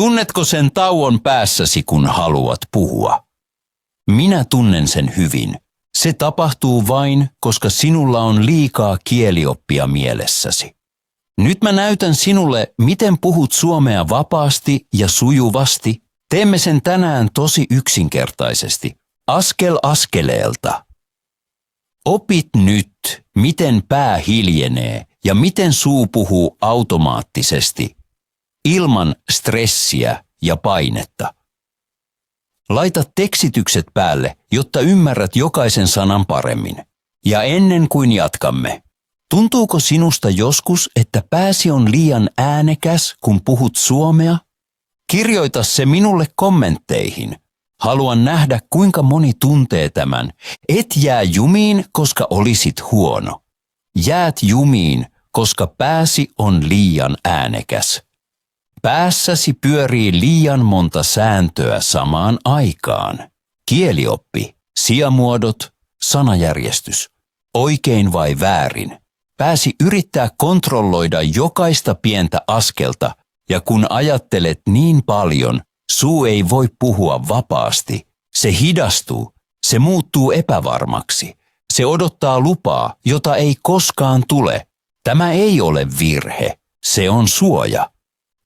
Tunnetko sen tauon päässäsi, kun haluat puhua? Minä tunnen sen hyvin. Se tapahtuu vain, koska sinulla on liikaa kielioppia mielessäsi. Nyt mä näytän sinulle, miten puhut suomea vapaasti ja sujuvasti. Teemme sen tänään tosi yksinkertaisesti, askel askeleelta. Opit nyt, miten pää hiljenee ja miten suu puhuu automaattisesti, ilman stressiä ja painetta. Laita tekstitykset päälle, jotta ymmärrät jokaisen sanan paremmin. Ja ennen kuin jatkamme, tuntuuko sinusta joskus, että pääsi on liian äänekäs, kun puhut suomea? Kirjoita se minulle kommentteihin. Haluan nähdä, kuinka moni tuntee tämän. Et jää jumiin, koska olisit huono. Jäät jumiin, koska pääsi on liian äänekäs. Päässäsi pyörii liian monta sääntöä samaan aikaan. Kielioppi, sijamuodot, sanajärjestys. Oikein vai väärin? Pääsi yrittää kontrolloida jokaista pientä askelta, ja kun ajattelet niin paljon, suu ei voi puhua vapaasti. Se hidastuu, se muuttuu epävarmaksi. Se odottaa lupaa, jota ei koskaan tule. Tämä ei ole virhe, se on suoja.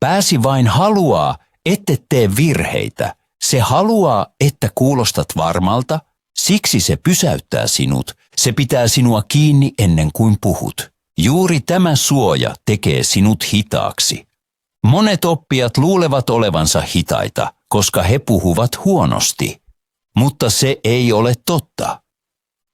Pääsi vain haluaa, ette tee virheitä. Se haluaa, että kuulostat varmalta, siksi se pysäyttää sinut. Se pitää sinua kiinni ennen kuin puhut. Juuri tämä suoja tekee sinut hitaaksi. Monet oppijat luulevat olevansa hitaita, koska he puhuvat huonosti. Mutta se ei ole totta.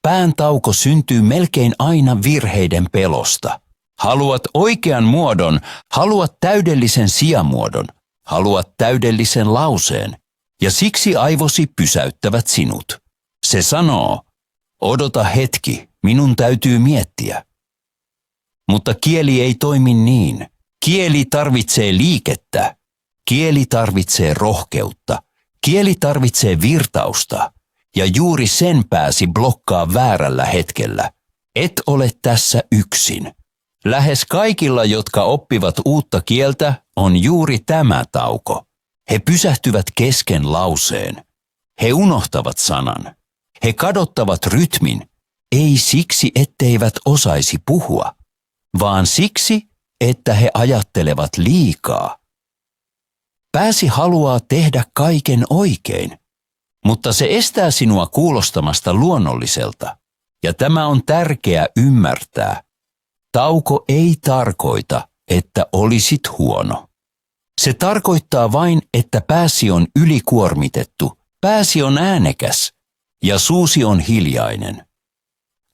Pään tauko syntyy melkein aina virheiden pelosta. Haluat oikean muodon, haluat täydellisen sijamuodon, haluat täydellisen lauseen, ja siksi aivosi pysäyttävät sinut. Se sanoo, odota hetki, minun täytyy miettiä. Mutta kieli ei toimi niin. Kieli tarvitsee liikettä, kieli tarvitsee rohkeutta, kieli tarvitsee virtausta, ja juuri sen pääsi blokkaa väärällä hetkellä. Et ole tässä yksin. Lähes kaikilla, jotka oppivat uutta kieltä, on juuri tämä tauko. He pysähtyvät kesken lauseen. He unohtavat sanan. He kadottavat rytmin, ei siksi, etteivät osaisi puhua, vaan siksi, että he ajattelevat liikaa. Pääsi haluaa tehdä kaiken oikein, mutta se estää sinua kuulostamasta luonnolliselta, ja tämä on tärkeää ymmärtää. Tauko ei tarkoita, että olisit huono. Se tarkoittaa vain, että pääsi on ylikuormitettu, pääsi on äänekäs ja suusi on hiljainen.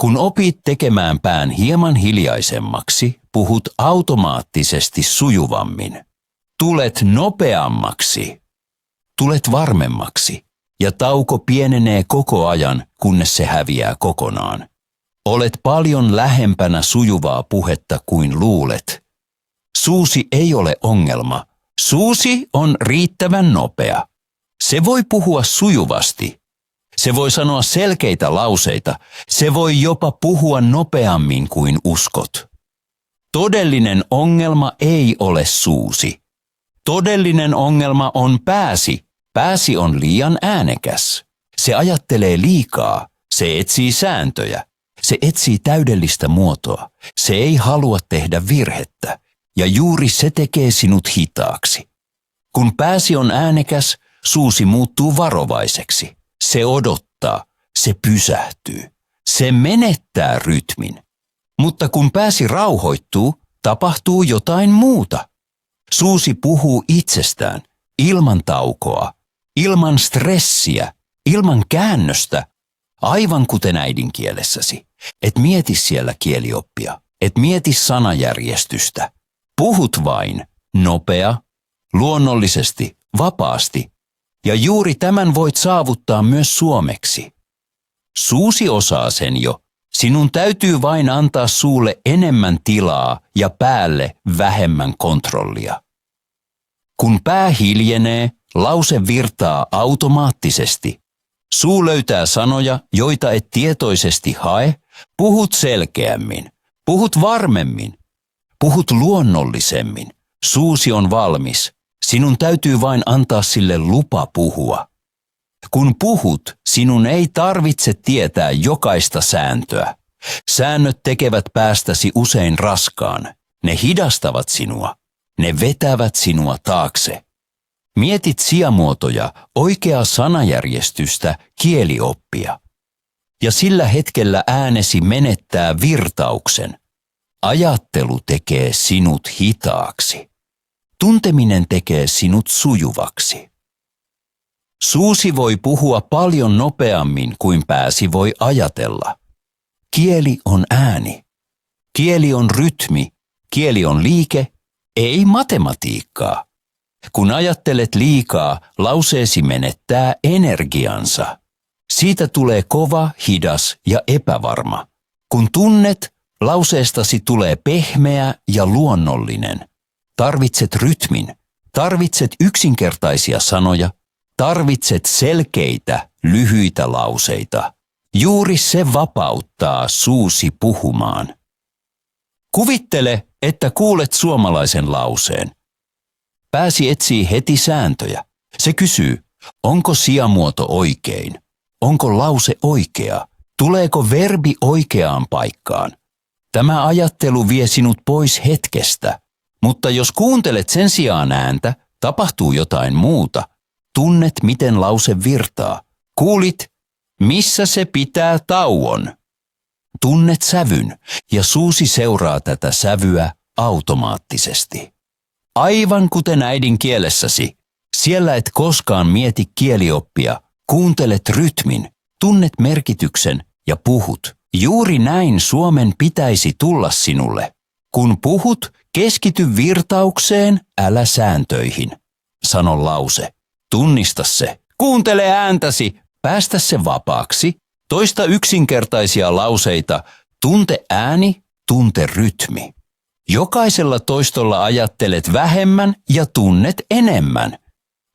Kun opit tekemään pään hieman hiljaisemmaksi, puhut automaattisesti sujuvammin. Tulet nopeammaksi, tulet varmemmaksi ja tauko pienenee koko ajan, kunnes se häviää kokonaan. Olet paljon lähempänä sujuvaa puhetta kuin luulet. Suusi ei ole ongelma. Suusi on riittävän nopea. Se voi puhua sujuvasti. Se voi sanoa selkeitä lauseita. Se voi jopa puhua nopeammin kuin uskot. Todellinen ongelma ei ole suusi. Todellinen ongelma on pääsi. Pääsi on liian äänekäs. Se ajattelee liikaa. Se etsii sääntöjä. Se etsii täydellistä muotoa. Se ei halua tehdä virhettä. Ja juuri se tekee sinut hitaaksi. Kun pääsi on äänekäs, suusi muuttuu varovaiseksi. Se odottaa. Se pysähtyy. Se menettää rytmin. Mutta kun pääsi rauhoittuu, tapahtuu jotain muuta. Suusi puhuu itsestään, ilman taukoa, ilman stressiä, ilman käännöstä, aivan kuten äidinkielessäsi. Et mieti siellä kielioppia, et mieti sanajärjestystä. Puhut vain, nopea, luonnollisesti, vapaasti. Ja juuri tämän voit saavuttaa myös suomeksi. Suusi osaa sen jo. Sinun täytyy vain antaa suulle enemmän tilaa ja päälle vähemmän kontrollia. Kun pää hiljenee, lause virtaa automaattisesti. Suu löytää sanoja, joita et tietoisesti hae. Puhut selkeämmin. Puhut varmemmin. Puhut luonnollisemmin. Suusi on valmis. Sinun täytyy vain antaa sille lupa puhua. Kun puhut, sinun ei tarvitse tietää jokaista sääntöä. Säännöt tekevät päästäsi usein raskaan. Ne hidastavat sinua. Ne vetävät sinua taakse. Mietit sijamuotoja, oikeaa sanajärjestystä, kielioppia. Ja sillä hetkellä äänesi menettää virtauksen. Ajattelu tekee sinut hitaaksi. Tunteminen tekee sinut sujuvaksi. Suusi voi puhua paljon nopeammin kuin pääsi voi ajatella. Kieli on ääni. Kieli on rytmi. Kieli on liike, ei matematiikkaa. Kun ajattelet liikaa, lauseesi menettää energiansa. Siitä tulee kova, hidas ja epävarma. Kun tunnet, lauseestasi tulee pehmeä ja luonnollinen. Tarvitset rytmin, tarvitset yksinkertaisia sanoja, tarvitset selkeitä, lyhyitä lauseita. Juuri se vapauttaa suusi puhumaan. Kuvittele, että kuulet suomalaisen lauseen. Pääsi etsii heti sääntöjä. Se kysyy, onko sijamuoto oikein? Onko lause oikea? Tuleeko verbi oikeaan paikkaan? Tämä ajattelu vie sinut pois hetkestä, mutta jos kuuntelet sen sijaan ääntä, tapahtuu jotain muuta. Tunnet, miten lause virtaa. Kuulit, missä se pitää tauon. Tunnet sävyn ja suusi seuraa tätä sävyä automaattisesti. Aivan kuten äidinkielessäsi, siellä et koskaan mieti kielioppia, kuuntelet rytmin, tunnet merkityksen ja puhut. Juuri näin suomen pitäisi tulla sinulle. Kun puhut, keskity virtaukseen, älä sääntöihin. Sano lause. Tunnista se. Kuuntele ääntäsi. Päästä se vapaaksi. Toista yksinkertaisia lauseita. Tunte ääni, tunte rytmi. Jokaisella toistolla ajattelet vähemmän ja tunnet enemmän.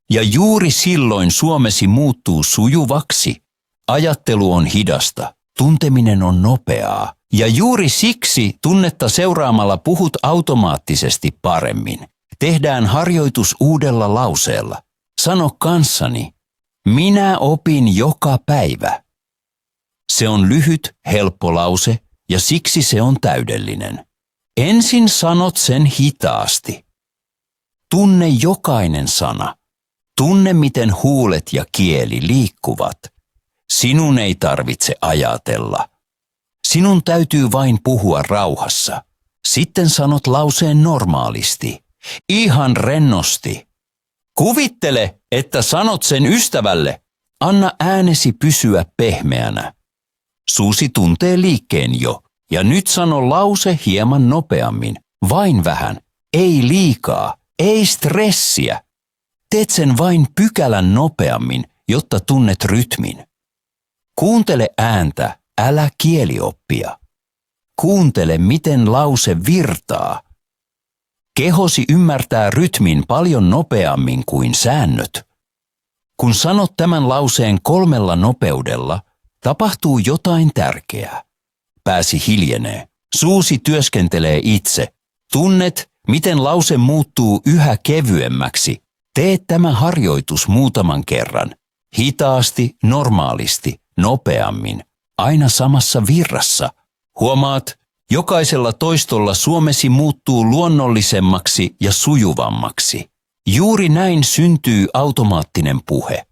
Ja juuri silloin suomesi muuttuu sujuvaksi. Ajattelu on hidasta, tunteminen on nopeaa. Ja juuri siksi tunnetta seuraamalla puhut automaattisesti paremmin. Tehdään harjoitus uudella lauseella. Sano kanssani, minä opin joka päivä. Se on lyhyt, helppo lause ja siksi se on täydellinen. Ensin sanot sen hitaasti. Tunne jokainen sana. Tunne, miten huulet ja kieli liikkuvat. Sinun ei tarvitse ajatella. Sinun täytyy vain puhua rauhassa. Sitten sanot lauseen normaalisti. Ihan rennosti. Kuvittele, että sanot sen ystävälle. Anna äänesi pysyä pehmeänä. Suusi tuntee liikkeen jo. Ja nyt sano lause hieman nopeammin. Vain vähän. Ei liikaa. Ei stressiä. Teet sen vain pykälän nopeammin, jotta tunnet rytmin. Kuuntele ääntä, älä kielioppia. Kuuntele, miten lause virtaa. Kehosi ymmärtää rytmin paljon nopeammin kuin säännöt. Kun sanot tämän lauseen 3 nopeudella, tapahtuu jotain tärkeää. Pääsi hiljenee. Suusi työskentelee itse. Tunnet, miten lause muuttuu yhä kevyemmäksi. Tee tämä harjoitus muutaman kerran. Hitaasti, normaalisti, nopeammin. Aina samassa virrassa. Huomaat, jokaisella toistolla suomesi muuttuu luonnollisemmaksi ja sujuvammaksi. Juuri näin syntyy automaattinen puhe.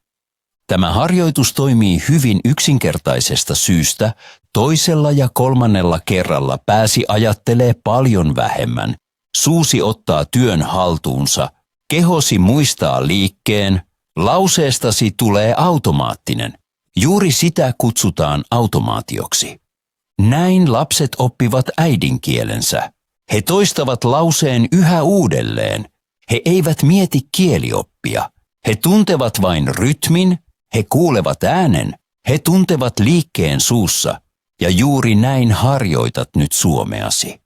Tämä harjoitus toimii hyvin yksinkertaisesta syystä. Toisella ja 3. kerralla pääsi ajattelee paljon vähemmän. Suusi ottaa työn haltuunsa. Kehosi muistaa liikkeen. Lauseestasi tulee automaattinen. Juuri sitä kutsutaan automaatioksi. Näin lapset oppivat äidinkielensä. He toistavat lauseen yhä uudelleen. He eivät mieti kielioppia. He tuntevat vain rytmin. He kuulevat äänen. He tuntevat liikkeen suussa. Ja juuri näin harjoitat nyt suomeasi.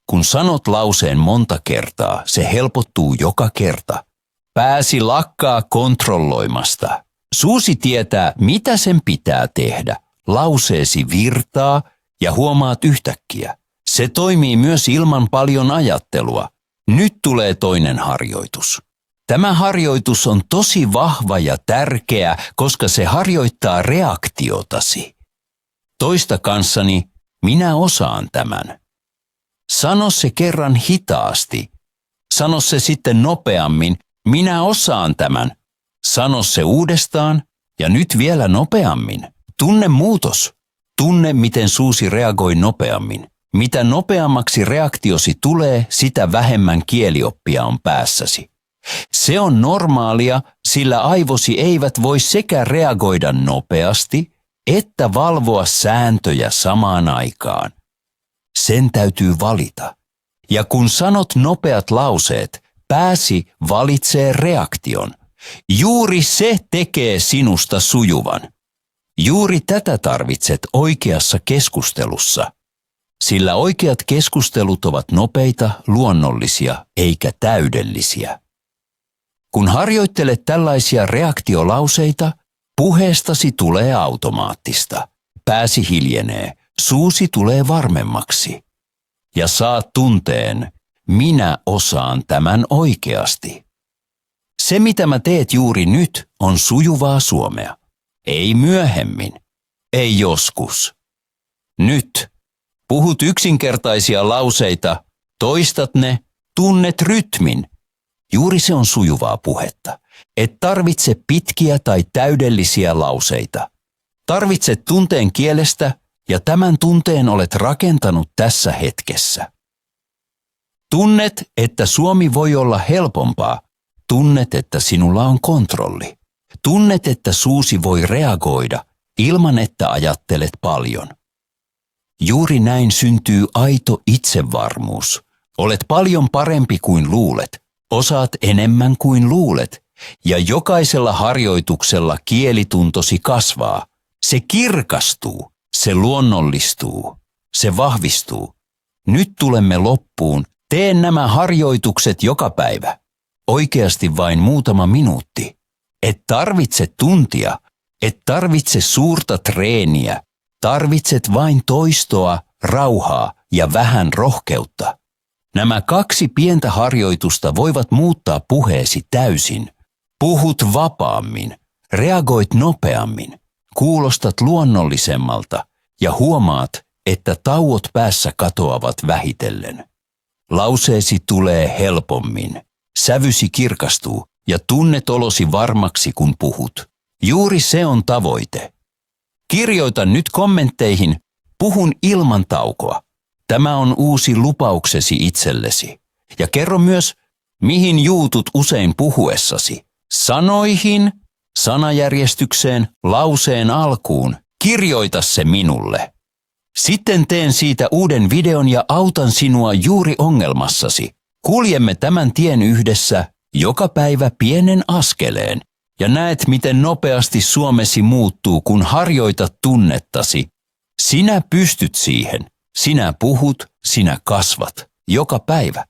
Kun sanot lauseen monta kertaa, se helpottuu joka kerta. Pääsi lakkaa kontrolloimasta. Suusi tietää, mitä sen pitää tehdä. Lauseesi virtaa ja huomaat yhtäkkiä. Se toimii myös ilman paljon ajattelua. Nyt tulee toinen harjoitus. Tämä harjoitus on tosi vahva ja tärkeä, koska se harjoittaa reaktiotasi. Toista kanssani, minä osaan tämän. Sano se kerran hitaasti. Sano se sitten nopeammin, minä osaan tämän. Sano se uudestaan ja nyt vielä nopeammin. Tunne muutos. Tunne, miten suusi reagoi nopeammin. Mitä nopeammaksi reaktiosi tulee, sitä vähemmän kielioppia on päässäsi. Se on normaalia, sillä aivosi eivät voi sekä reagoida nopeasti, että valvoa sääntöjä samaan aikaan. Sen täytyy valita. Ja kun sanot nopeat lauseet, pääsi valitsee reaktion. Juuri se tekee sinusta sujuvan. Juuri tätä tarvitset oikeassa keskustelussa. Sillä oikeat keskustelut ovat nopeita, luonnollisia eikä täydellisiä. Kun harjoittelet tällaisia reaktiolauseita, puheestasi tulee automaattista. Pääsi hiljenee, suusi tulee varmemmaksi. Ja saat tunteen, minä osaan tämän oikeasti. Se, mitä mä teet juuri nyt, on sujuvaa suomea. Ei myöhemmin, ei joskus. Nyt. Puhut yksinkertaisia lauseita, toistat ne, tunnet rytmin. Juuri se on sujuvaa puhetta. Et tarvitse pitkiä tai täydellisiä lauseita. Tarvitset tunteen kielestä ja tämän tunteen olet rakentanut tässä hetkessä. Tunnet, että suomi voi olla helpompaa. Tunnet, että sinulla on kontrolli. Tunnet, että suusi voi reagoida ilman, että ajattelet paljon. Juuri näin syntyy aito itsevarmuus. Olet paljon parempi kuin luulet. Osaat enemmän kuin luulet. Ja jokaisella harjoituksella kielituntosi kasvaa. Se kirkastuu, se luonnollistuu, se vahvistuu. Nyt tulemme loppuun. Tee nämä harjoitukset joka päivä. Oikeasti vain muutama minuutti. Et tarvitse tuntia, et tarvitse suurta treeniä. Tarvitset vain toistoa, rauhaa ja vähän rohkeutta. Nämä 2 pientä harjoitusta voivat muuttaa puheesi täysin. Puhut vapaammin, reagoit nopeammin, kuulostat luonnollisemmalta ja huomaat, että tauot päässä katoavat vähitellen. Lauseesi tulee helpommin, sävysi kirkastuu ja tunnet olosi varmaksi kun puhut. Juuri se on tavoite. Kirjoita nyt kommentteihin, puhun ilman taukoa. Tämä on uusi lupauksesi itsellesi. Ja kerro myös, mihin juutut usein puhuessasi. Sanoihin, sanajärjestykseen, lauseen alkuun. Kirjoita se minulle. Sitten teen siitä uuden videon ja autan sinua juuri ongelmassasi. Kuljemme tämän tien yhdessä joka päivä pienen askeleen. Ja näet, miten nopeasti suomesi muuttuu, kun harjoitat tunnettasi. Sinä pystyt siihen. Sinä puhut, sinä kasvat. Joka päivä.